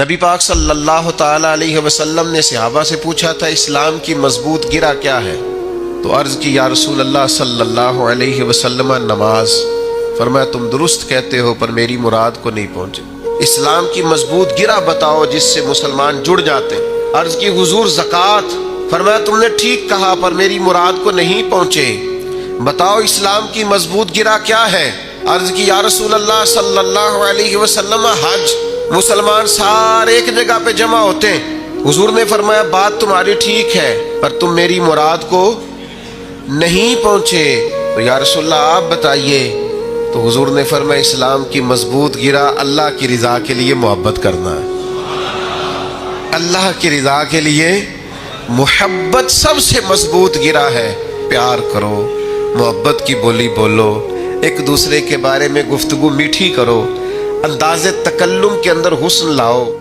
نبی پاک صلی اللہ تعالی علیہ وسلم نے صحابہ سے پوچھا تھا اسلام کی مضبوط گرہ کیا ہے؟ تو عرض کی یا رسول اللہ صلی اللہ علیہ وسلم نماز۔ فرمایا تم درست کہتے ہو پر میری مراد کو نہیں پہنچے۔ اسلام کی مضبوط گرہ بتاؤ جس سے مسلمان جڑ جاتے۔ عرض کی حضور زکوٰۃ۔ فرمایا تم نے ٹھیک کہا پر میری مراد کو نہیں پہنچے۔ بتاؤ اسلام کی مضبوط گرہ کیا ہے؟ عرض کی یا رسول اللہ صلی اللہ علیہ وسلم حج۔ مسلمان سارے ایک جگہ پہ جمع ہوتے ہیں۔ حضور نے فرمایا بات تمہاری ٹھیک ہے پر تم میری مراد کو نہیں پہنچے۔ تو یا رسول اللہ آپ بتائیے۔ تو حضور نے فرمایا اسلام کی مضبوط گرہ اللہ کی رضا کے لیے محبت کرنا ہے۔ اللہ کی رضا کے لیے محبت سب سے مضبوط گرہ ہے۔ پیار کرو، محبت کی بولی بولو، ایک دوسرے کے بارے میں گفتگو میٹھی کرو، انداز تکلم کے اندر حسن لاؤ۔